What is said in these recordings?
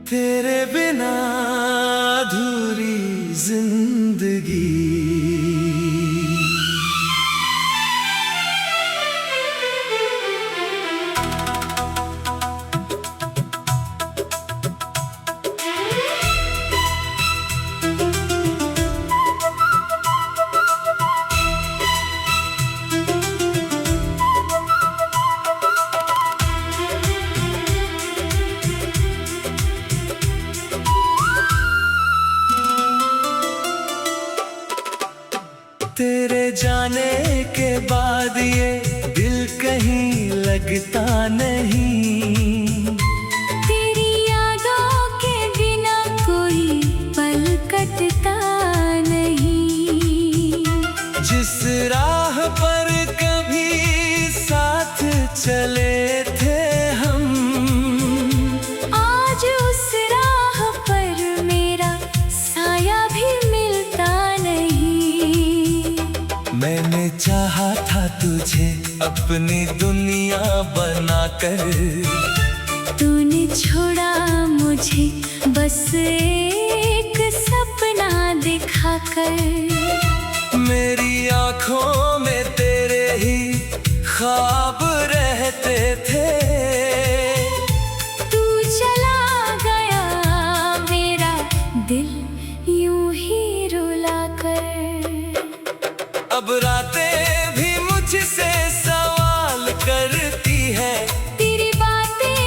तेरे बिना अधूरी जिंदगी। तेरे जाने के बाद ये दिल कहीं लगता नहीं। तेरी यादों के बिना कोई पल कटता नहीं। जिस राह पर कभी साथ चले थे हम, आज उस राह पर मेरा साया भी मिलता नहीं। मैंने चाहा था तुझे अपनी दुनिया बनाकर, तूने छोड़ा मुझे बस एक सपना दिखाकर। मेरी आंखों में तेरे ही ख्वाब रहते थे। तू चला गया मेरा दिल यूं ही रुला कर। अब रातें भी मुझसे सवाल करती है। तेरी बातें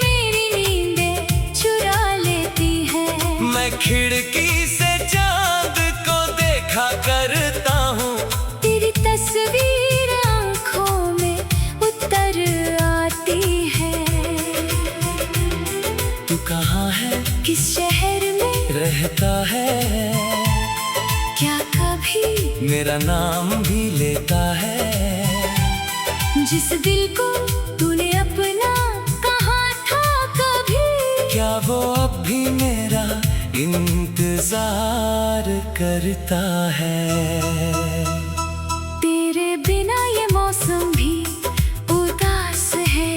मेरी नींदें चुरा लेती है। मैं खिड़की से चांद को देखा करता हूँ। तेरी तस्वीर आंखों में उतर आती है। तू कहाँ है, किस शहर में रहता है, क्या कभी मेरा नाम भी लेता है। जिस दिल को तूने अपना कहा था कभी, क्या वो अब भी मेरा इंतजार करता है। तेरे बिना ये मौसम भी उदास है।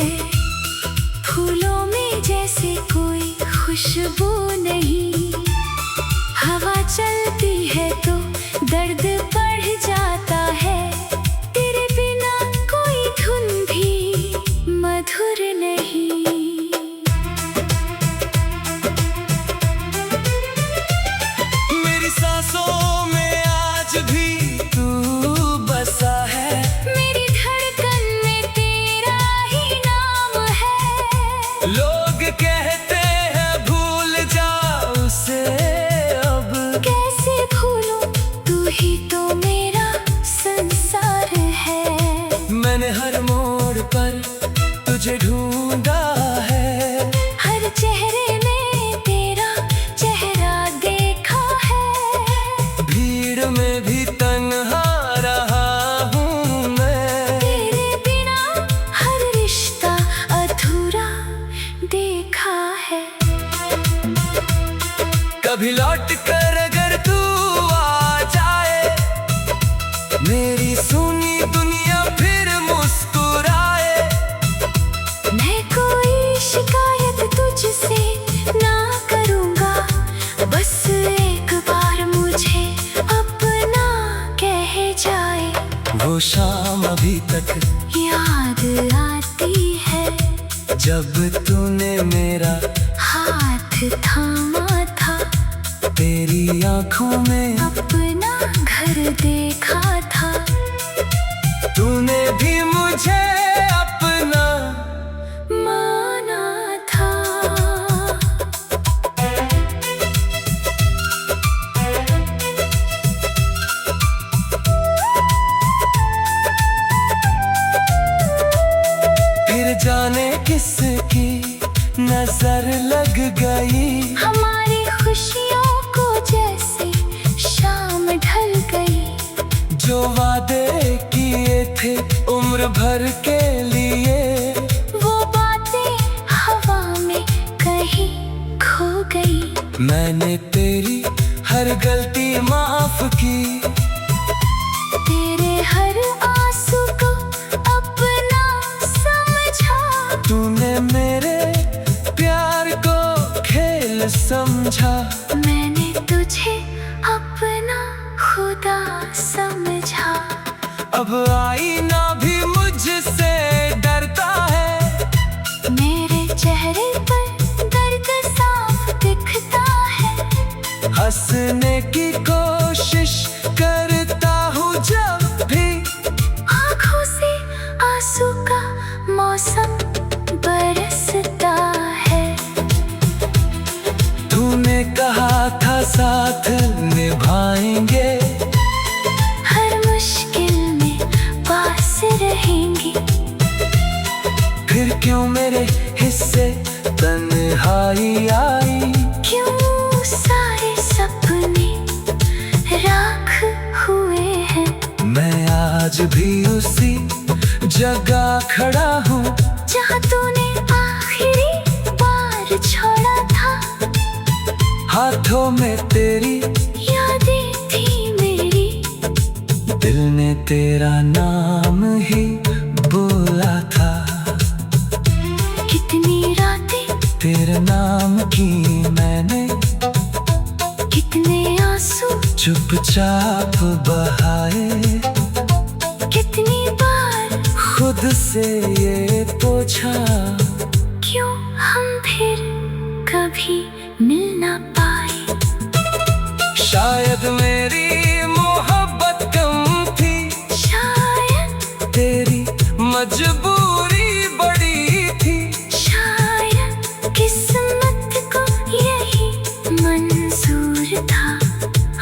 फूलों में जैसे कोई खुशबू नहीं। हवा चलती है तो दर्द बढ़ जाता है। तेरे बिना कोई धुन भी मधुर नहीं। मेरी सांसों में आज भी तू बसा है। मेरी धड़कन में तेरा ही नाम है। लोग कहते हैं भूल जा उसे, अब कैसे भूलूं, तू ही तो मेरा संसार है। मैंने हर मोड़ पर तुझे ढूंढा है। हर चेहरे में तेरा चेहरा देखा है। भीड़ में भी तन्हा रहा हूँ मैं। तेरे बिना हर रिश्ता अधूरा देखा है। कभी लौट कर अगर तू आ जाए, मेरी सुनी दुनिया फिर मुस्कुराए। मैं कोई शिकायत तुझसे ना करूँगा, बस एक बार मुझे अपना कह जाए। वो शाम अभी तक याद आती है, जब तूने मेरा हाथ थामा था। तेरी आंखों में अपना घर देखा था। तूने भी मुझे अपना माना था। फिर जाने किसकी नजर लग गई। हमारी खुशियों को जैसे शाम ढल गई। जो वादे किए थे उम्र भर के लिए, वो बातें हवा में कहीं खो गई। मैंने तेरी हर गलती माफ की। तेरे हर आंसू को अपना समझा। तूने मेरे प्यार को खेल समझा, मैंने तुझे अपना खुदा समझा। अब आईना भी मुझसे डरता है, मेरे चेहरे पर दर्द साफ दिखता है। हंसने की कोशिश करता हूँ जब भी, आँखों से आंसू का मौसम बरसता है। तूने कहा था साथ निभाएंगे, हर मुश्किल में पास रहेंगी। फिर क्यों मेरे हिस्से तन्हाई आई? क्यों सारे सपने राख हुए हैं। मैं आज भी उसी जगह खड़ा हूँ, जहाँ तूने आखिरी बार छोड़ा था। हाथों में तेरी यादें थी मेरी, दिल ने तेरा नाम ही बोला था। कितनी रातें तेरे नाम की मैंने कितने आंसू चुपचाप बहाए, कितनी बार खुद से ये पूछा, क्यों हम फिर कभी मिल ना पाए। शायद मेरी मोहब्बत कम थी, शायद तेरी मजबूरी बड़ी थी। शायद किस्मत को यही मंजूर था,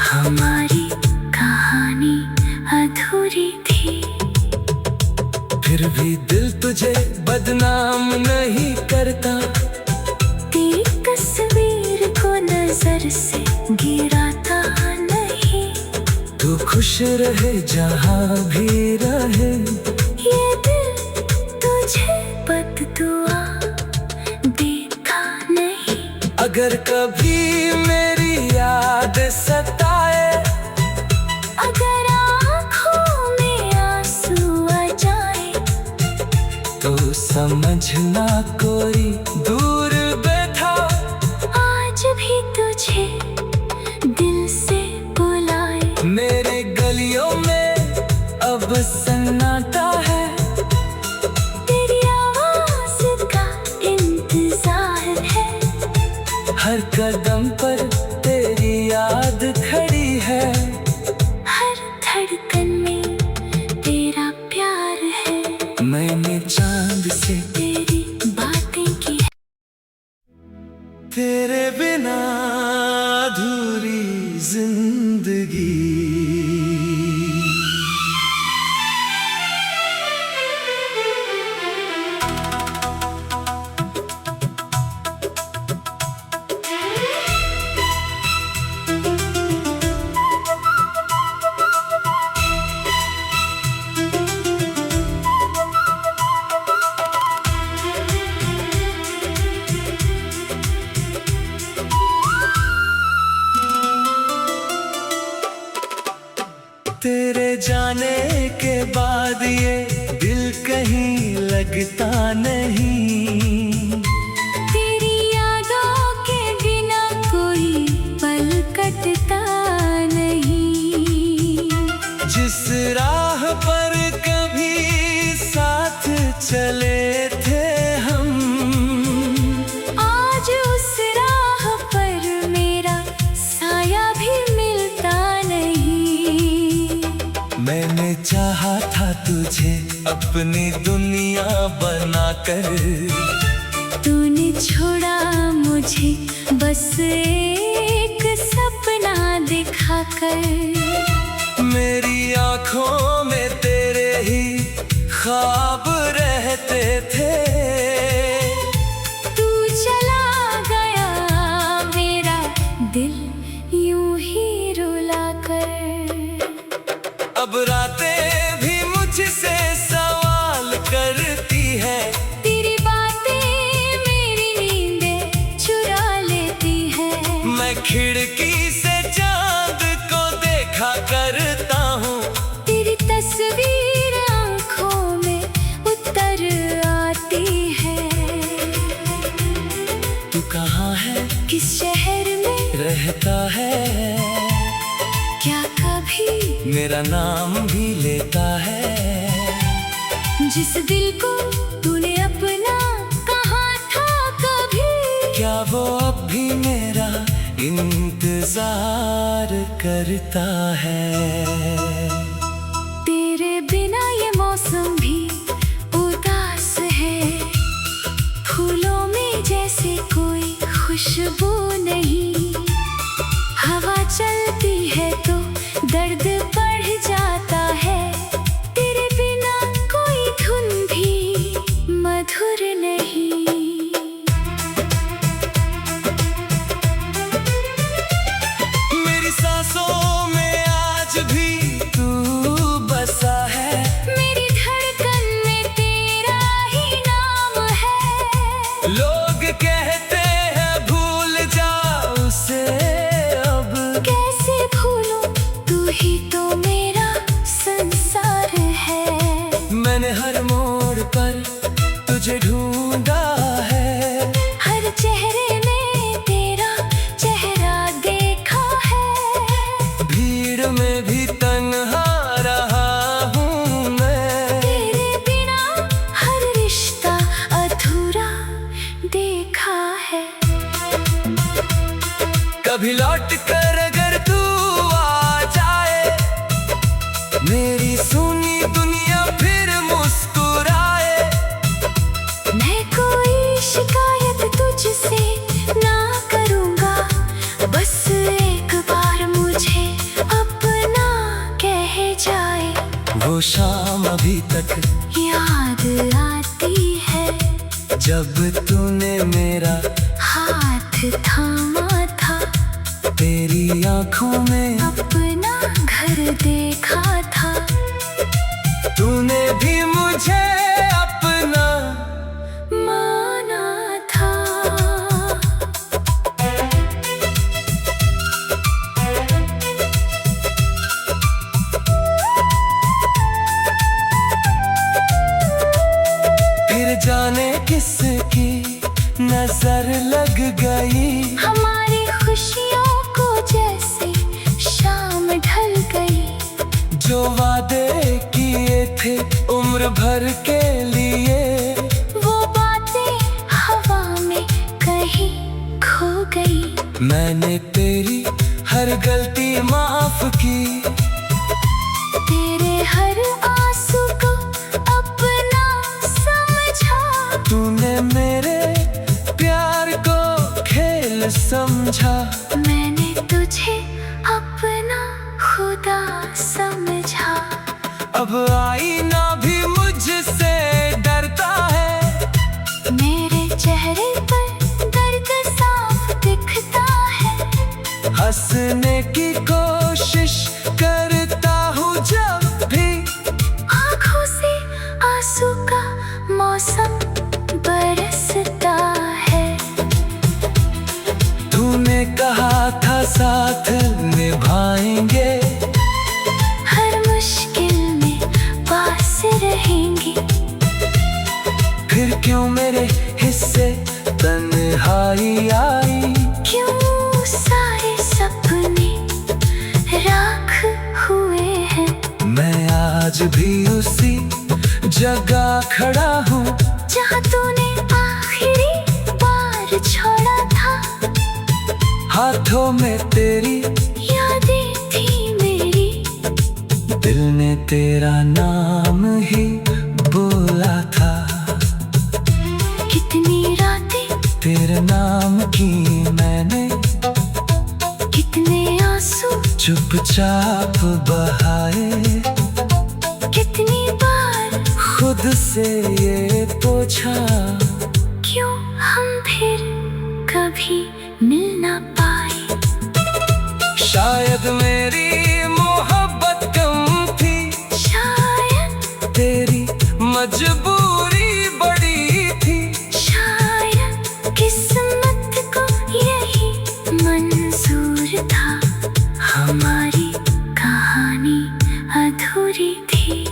हमारी कहानी अधूरी थी। फिर भी दिल तुझे बदनाम नहीं करता, तेरी तस्वीर को नजर से गिराता नहीं। तू खुश रहे जहाँ भी रहे, ये दिल तुझे बद्दुआ देता नहीं। अगर कभी मेरी याद सताए, अगर आँखों में आंसू आ जाए, तो समझना कोई दूर बैठा आज भी तुझे दिल से बुलाए। मेरे गलियों में अब सन्नाटा है, तेरी आवाज का इंतजार है। हर कदम पर तेरी याद खड़ी है, हर धड़कन में तेरा प्यार है। मैंने चांद से तेरी बातें की है। तेरे बिना अधूरी जिंदगी। तेरे जाने के बाद ये दिल कहीं लगता नहीं, तेरी यादों के बिना कोई पल कटता नहीं। जिस राह पर कभी साथ चले थे हम, आज उस राह पर मेरा साया भी मिलता नहीं। मैंने चाहा था तुझे अपनी दुनिया बनाकर, तूने छोड़ा मुझे बस एक सपना दिखाकर। मेरी आंखों में तेरे ही ख्वाब रहते थे। तू चला गया मेरा दिल यूं ही रुला कर। अब रातें भी मुझसे सवाल करती है, तेरी बातें मेरी नींदें चुरा लेती है। मैं खिड़की से चांद को देखा करता हूँ, तेरी तस्वीर आंखों में उतर आती है। तू कहाँ है किस शहर में रहता है, क्या कभी मेरा नाम भी लेता है। जिस दिल को तूने अपना कहा था कभी, क्या वो अब भी मेरा इंतजार करता है। तेरे बिना ये मौसम भी उदास है, फूलों में जैसे कोई खुशबू नहीं। हवा चलती है तो दर्द बढ़ जाता है, तेरे बिना कोई धुन भी मधुर नहीं। मेरी सांसों में आज भी तू बसा है, मेरी धड़कन में तेरा ही नाम है। लोग कहते हैं भूल जा उसे, अब कैसे भूलूं, तू ही तो मेरा संसार है। मैंने हर मोड़ पर तुझे ढूंढा है, हर चेहरे में तेरा चेहरा देखा है। भीड़ में भी तन्हा रहा हूँ मैं, तेरे बिना हर रिश्ता अधूरा देखा है। कभी लौट कर अगर तू आ जाए, मेरी सुनी दुनिया फिर मुस्कुराए। मैं कोई शिकायत तुझसे ना करूँगा, बस एक बार मुझे अपना कह जाए। वो शाम अभी तक याद आती है, जब तूने मेरा हाथ थामा था, तेरी आंखों में अपना घर देखा था। तूने भी मुझे अपना माना था। फिर जाने किसकी नजर लग गई, हमारी खुशियों को जैसे शाम ढल गई। जो वादे किए थे उम्र भर के लिए, वो बातें हवा में कहीं खो गई। मैंने तेरी हर गलती माफ की, तेरे हर आंसू को अपना समझा। तूने मेरे प्यार को खेल समझा। मैंने तुझे अपना खुदा समझा। अब आईना भी मुझसे डरता है, मेरे चेहरे पर दर्द साफ दिखता है। हंसने की कोशिश करता हूँ जब भी, आँखों से आंसू का मौसम बरसता है। तूने कहा था साथ निभाएंगे, हर मुश्किल में पास रहेंगे। फिर क्यों मेरे हिस्से तन्हाई आई। क्यों सारे सपने राख हुए हैं। मैं आज भी उसी जगह खड़ा हूँ, जहाँ तूने आखिरी बार छोड़ा था। हाथों में तेरी यादें थी मेरी, दिल ने तेरा नाम ही बोला था। कितनी रातें तेरे नाम की मैंने कितने आंसू चुपचाप बहाए, कितनी बार खुद से ये पूछा, क्यों हम फिर कभी मिल ना पाए। शायद मेरी मोहब्बत कम थी, शायद तेरी मजबूरी बड़ी थी। शायद किस्मत को यही मंजूर था, हमारी कहानी अधूरी थी।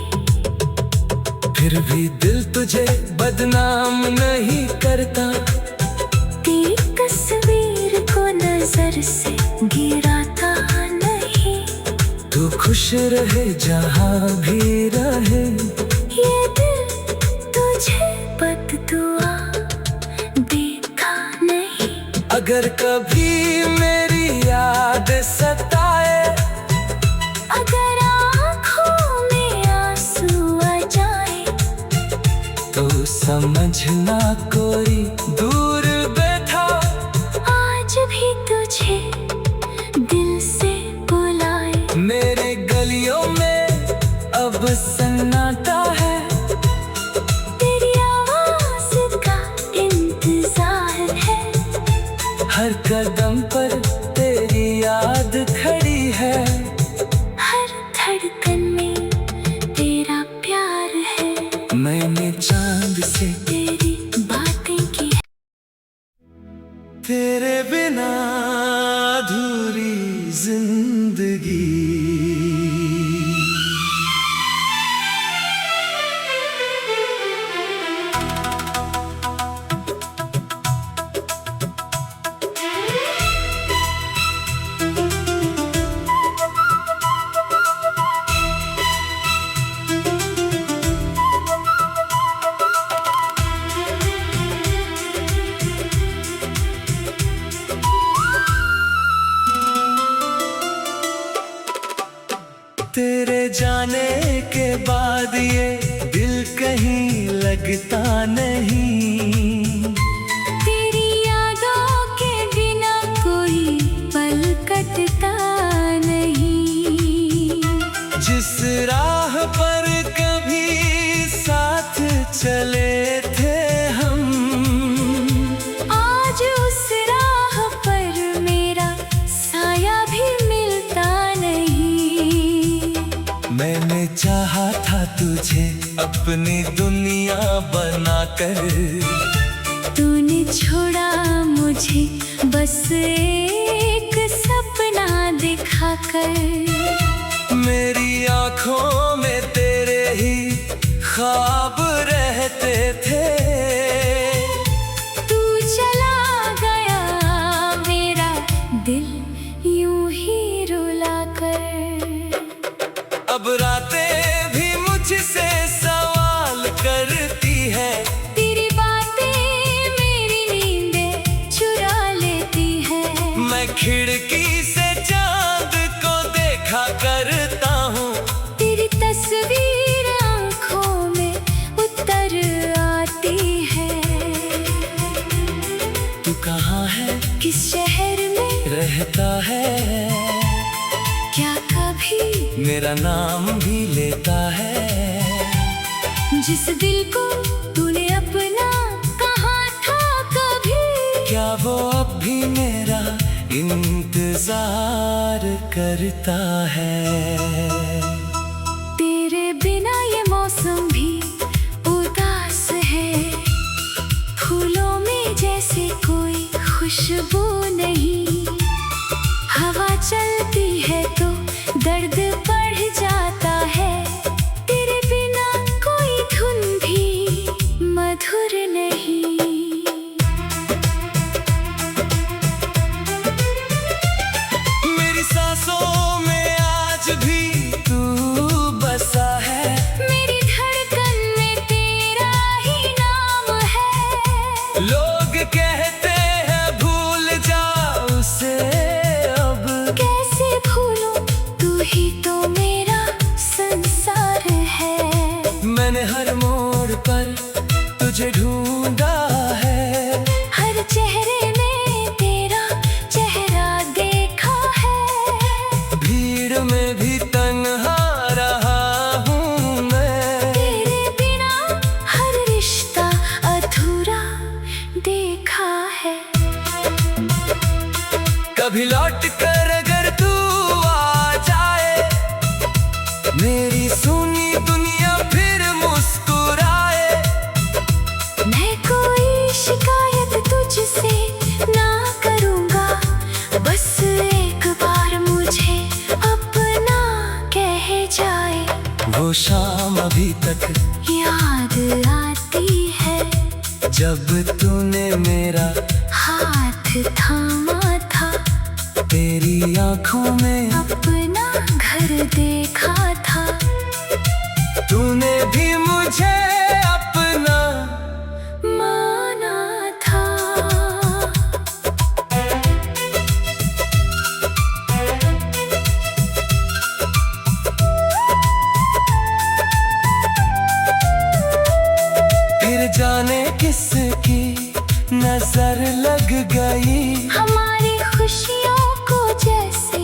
फिर भी दिल तुझे बदनाम नहीं करता, तेरी तस्वीर नजर से गिराता नहीं। तू खुश रहे जहाँ भी रहे, ये दिल तुझे बददुआ देखा नहीं। अगर कभी मेरी याद सताए, अगर आँखों में आंसू आ जाए, तो समझना कोई दूर बैठा आज भी तुझे दिल से बुलाए। मेरे गलियों में अब सन्नाटा है, तेरी आवाज का इंतजार है। हर कदम पर तेरी याद खड़ी है, हर धड़कन में तेरा प्यार है। मैंने चांद से तेरी बातें की है। तेरे बिना अधूरी जिंदगी। तेरे जाने के बाद ये दिल कहीं लगता नहीं। तेरी यादों के बिना कोई पल कटता नहीं। जिस राह पर कभी साथ चले थे हम, आज उस राह पर मेरा साया भी मिलता नहीं। मैंने चाहा था तुझे अपनी दुनिया बनाकर, तूने छोड़ा मुझे बस एक सपना दिखाकर। मेरी आंखों में तेरे ही ख्वाब रहते थे। तू चला गया मेरा दिल यूं ही रुला कर। अब रातें भी मुझसे सवाल करती है, तेरी बातें मेरी नींदें चुरा लेती है। मैं खिड़की से चांद को देखा करता हूँ, तेरी तस्वीर आंखों में उतर आती है। तू कहाँ है, किस शहर में रहता है, क्या कभी मेरा नाम भी लेता है। जिस दिल को तूने अपना कहा था कभी, क्या वो अब भी मेरा इंतजार करता है। तेरे बिना ये मौसम भी उदास है। फूलों में जैसे कोई खुशबू नहीं। हवा चलती है तो दर्द बढ़ जाता है। तेरे बिना कोई धुन भी मधुर नहीं। मेरी सांसों में आज भी तू बसा है, मेरी धड़कन में तेरा ही नाम है। लोग कहते हैं भूल जा उसे, अब कैसे भूलूं, तू ही तो मेरा संसार है। मैंने हर मोड़ पर तुझे ढूंढा है, हर चेहरे में तेरा चेहरा देखा है। भीड़ में भी तन्हा रहा हूँ मैं। तेरे बिना हर रिश्ता अधूरा देखा है। कभी लौट कर अगर तू आ जाए, मेरी सुनी दुनिया फिर मुस्कुराए। मैं कोई शिकायत तुझसे ना करूँगा, बस एक बार मुझे अपना कह जाए। वो शाम अभी तक याद आती है, जब तूने मेरा हाथ थामा था। तेरी आंखों में अपना घर देखा था। तूने भी मुझे अपना माना था। फिर जाने किसकी नजर लग गई, हमारी खुशियों को जैसे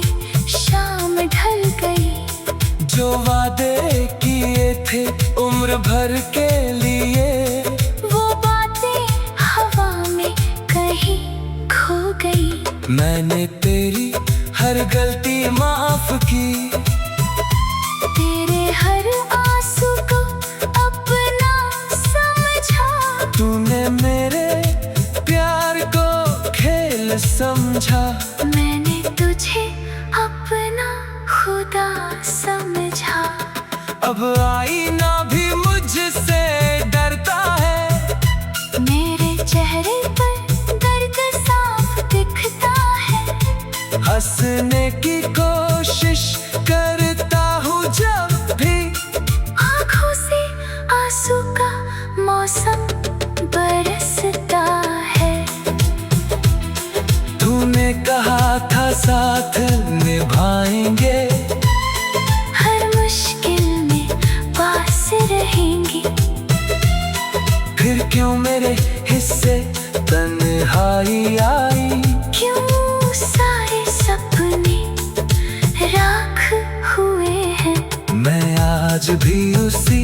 शाम ढल गई। जो वादे किए थे उम्र भर के लिए, वो बातें हवा में कहीं खो गई। मैंने तेरी हर गलती माफ की, तेरे हर आंसू को अपना समझा। तूने मेरे प्यार को खेल समझा। मैंने तुझे अपना खुदा समझा। अब आईना भी मुझसे डरता है, मेरे चेहरे पर दर्द साफ दिखता है। हंसने की कोशिश करता हूँ जब भी, आँखों से आंसू का मौसम बरसता है। तूने कहा था साथ निभाएंगे, हर मुश्किल में पास रहेंगे। फिर क्यों मेरे हिस्से तन्हाई आई, क्यों सारे सपने राख हुए हैं। मैं आज भी उसी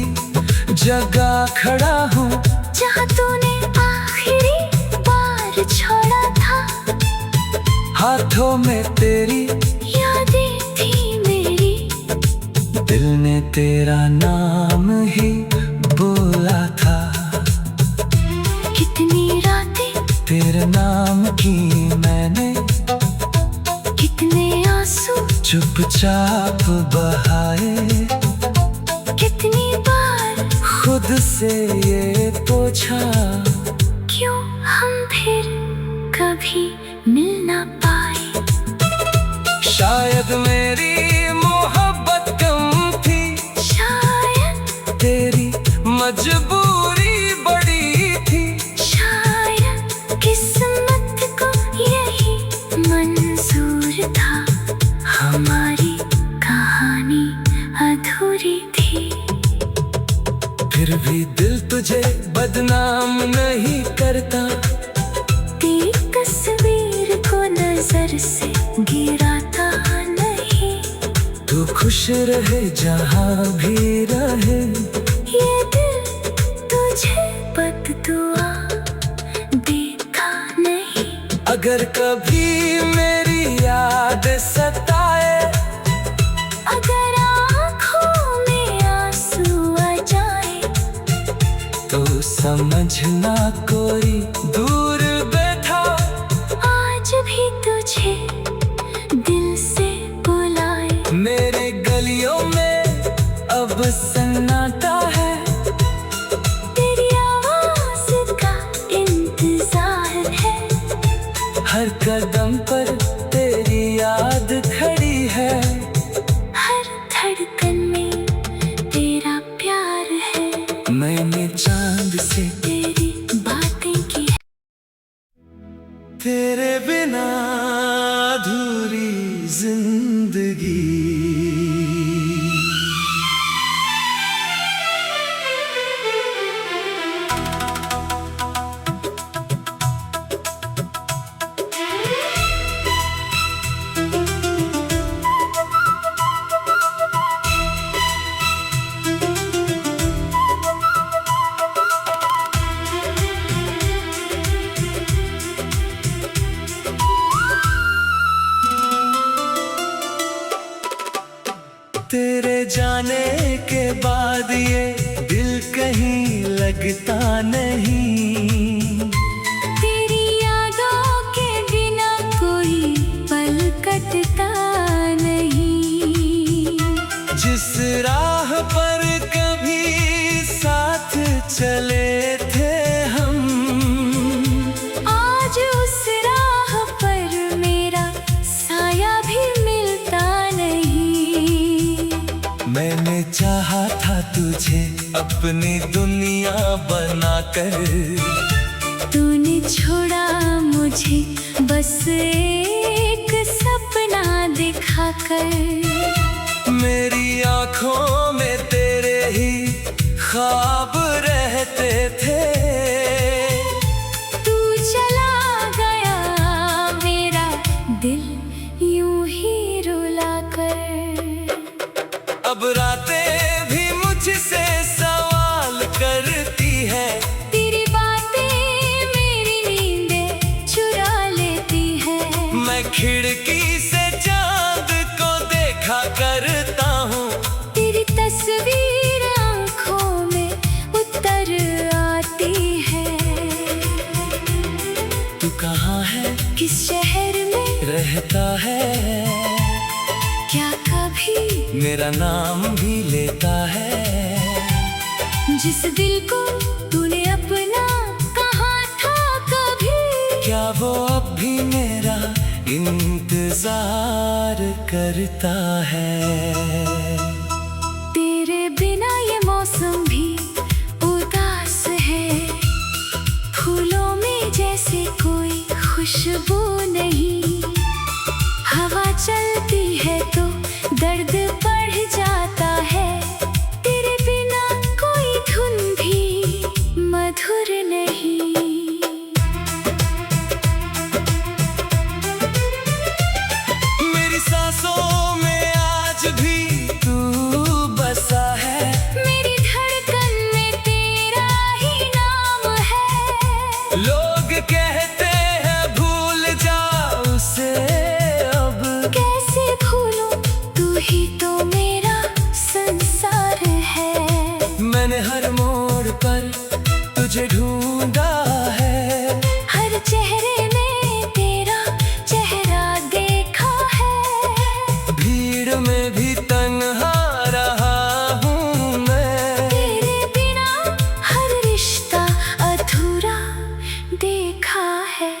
जगह खड़ा हूँ, जहाँ तूने आखिरी बार छोड़ा था। हाथों में तेरी यादें थी मेरी, दिल ने तेरा नाम ही बोला था। कितनी रातें तेरे नाम की मैंने कितने आंसू चुपचाप बहाए, कितनी बार खुद से ये पूछा, क्यों हम फिर कभी मिल ना पाए। शायद मेरी मोहब्बत कम थी, शायद तेरी मजबूरी बड़ी थी। शायद किस्मत को यही मंजूर था। हमारी कहानी अधूरी थी। फिर भी दिल तुझे बदनाम नहीं करता, तेरी तस्वीर को नजर से गिराता नहीं। तू खुश रहे जहाँ भी रहे, ये दिल तुझे बद्दुआ देता नहीं। अगर कभी मेरी याद सताए, अगर आँखों में आंसू आ जाए, तो समझना कोई दूर बैठा आज भी तुझे दिल से बुलाए। मेरे गलियों में अब सन्नाटा है, तेरी आवाज का इंतजार है। हर कदम पर तेरी याद खड़ी है, हर धड़कन में तेरा प्यार है। मैंने चांद से तेरी बातें की है। तेरे बिना अधूरी जिंदगी। तेरे जाने के बाद ये दिल कहीं लगता नहीं, तेरी यादों के बिना कोई पल कटता नहीं। जिस राह पर कभी साथ चले थे हम, आज उस राह पर मेरा साया अपनी दुनिया बनाकर। तूने छोड़ा मुझे बस एक सपना दिखाकर। मेरी आंखों में तेरे ही ख्वाब रहते थे। तू चला गया मेरा दिल यूं ही रुला कर। अब रातें भी मुझसे सवाल करती है। तेरी बातें मेरी नींदें चुरा लेती है। मैं खिड़की से चांद को देखा करता हूँ। तेरी तस्वीर आंखों में उतर आती है। तू कहाँ है, किस शहर में रहता है, क्या कभी मेरा नाम भी लेता है। जिस दिल को तूने अपना कहा था कभी, क्या वो अब भी मेरा इंतजार करता है। तेरे बिना ये मौसम भी उदास है। फूलों में जैसे कोई खुशबू नहीं। हवा चलती है तो दर्द बढ़ जाता है। तेरे बिना कोई धुन भी मधुर नहीं। मेरी सांसों में आज भी तू बसा है। मेरी धड़कन में तेरा ही नाम है। लोग कहते हैं भूल जा उसे, अब कैसे भूलूं, तू ही तो मेरा संसार है। मैंने हर मोड़ पर तुझे ढूंढा है। हर चेहरे में तेरा चेहरा देखा है। भीड़ में भी तन्हा रहा हूँ मैं। तेरे बिना हर रिश्ता अधूरा देखा है।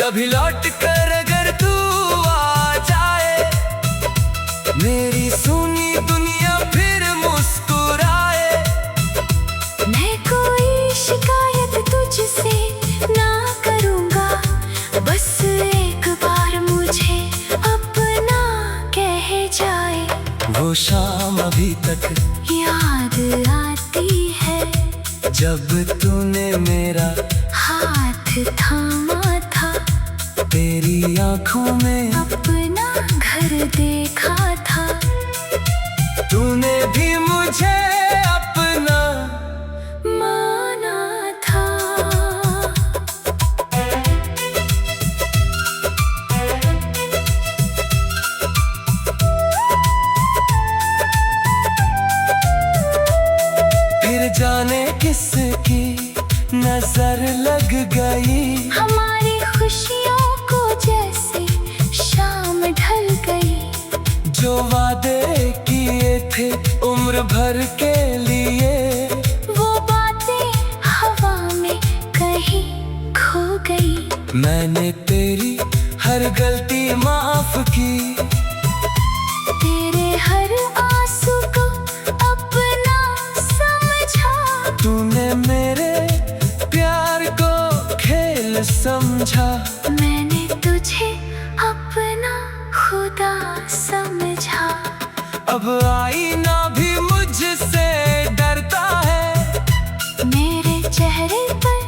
कभी लौट कर अगर तू आ जाए, मेरी सुनी दुनिया फिर मुस्कुराए। मैं कोई शिकायत तुझसे ना करूँगा। बस एक बार मुझे अपना कह जाए। वो शाम अभी तक याद आती है जब तूने मेरा हाथ थामा था। तेरी आंखों में अपना घर देखा था। तूने भी मुझे अपना माना था। फिर जाने किसकी नजर लग गई। हमारी खुशियों को जैसे शाम ढल गई। जो वादे किए थे उम्र भर के लिए, वो बातें हवा में कहीं खो गई। मैंने तेरी हर गलती माफ की। तेरे हर आंसू को अपना समझा। तूने मेरे प्यार को खेल समझा। मैंने तुझे अपना खुदा समझा। अब आईना भी मुझसे डरता है। मेरे चेहरे पर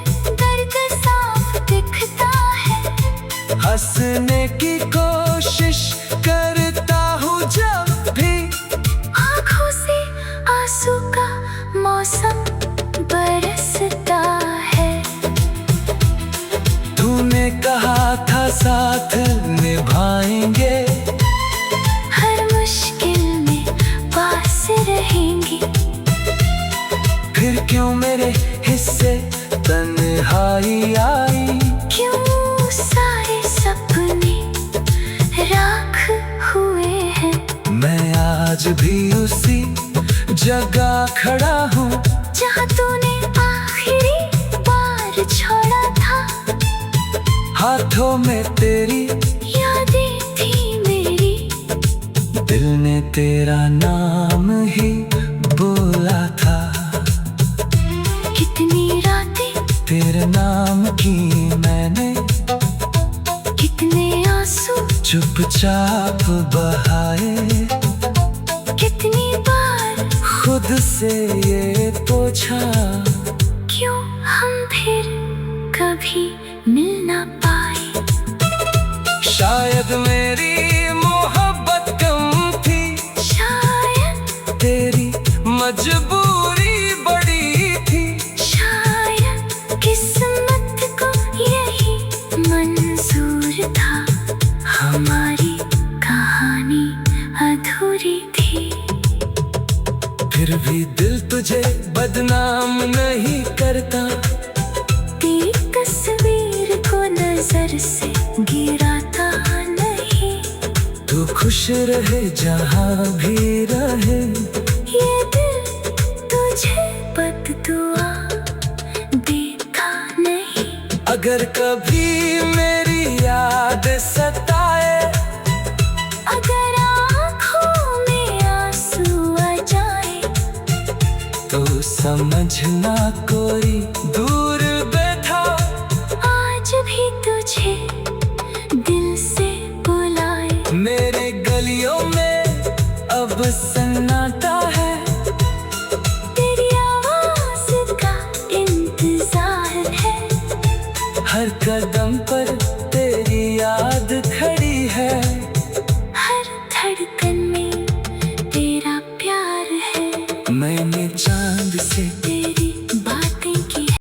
दर्द साफ दिखता है। हंसने की कोशिश करता हूँ जब भी। आँखों से आंसू का मौसम बरसता है। तूने कहा था साथ निभाएंगे। हर मुश्किल में पास रहेंगी। फिर क्यों मेरे हिस्से तन्हाई आई। क्यों सारे सपने राख हुए हैं। मैं आज भी उसी जगह खड़ा हूँ जहाँ तूने आखिरी बार छोड़ा था। हाथों में तेरी यादें थी मेरी। दिल ने तेरा नाम ही बोला था। कितनी रातें तेरे नाम की मैंने कितने आंसू चुपचाप बहाए। कितनी बार खुद से ये पूछा, क्यों हम फिर कभी मिल ना पाए। शायद मेरी मोहब्बत कम थी, शायद तेरी मजबूरी बड़ी थी। शायद किस्मत को यही मंजूर था, हमारी कहानी अधूरी थी। फिर भी दिल तुझे बदनाम नहीं करता, तेरी तस्वीर को नजर से गिराता नहीं। तू खुश रहे जहाँ भी रहे। ये दिल तुझे बद्दुआ देता नहीं। अगर कभी मेरी याद सताए, अगर आँखों में आंसू आ जाए, तो समझना कोई दूर बैठा आज भी तुझे दिल से बुलाए। मेरे गलियों में अब सन्नाटा है, तेरी आवाज का इंतजार है। हर कदम